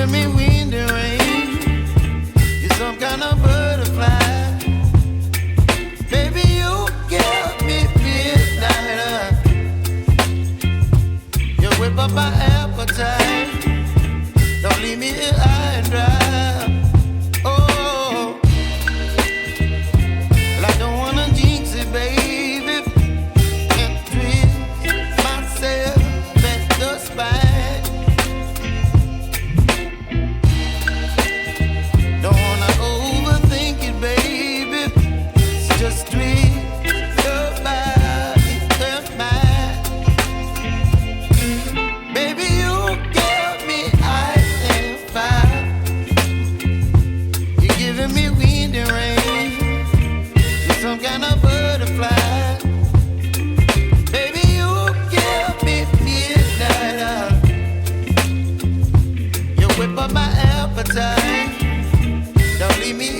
giving me wind and rain. You're some kind of butterfly. Baby, you give me midnight. You whip up my appetite. Don't leave me here high and dry. Oh, well, I don't wanna jinx it, baby. Can't twist myself at the spine. Don't wanna overthink it, baby. It's just twist your body and mine. Baby, you give me ice and fire. You're giving me wind and rain. You're some kind of butterfly. Baby, you give me midnight. You whip up my appetite. Don't leave me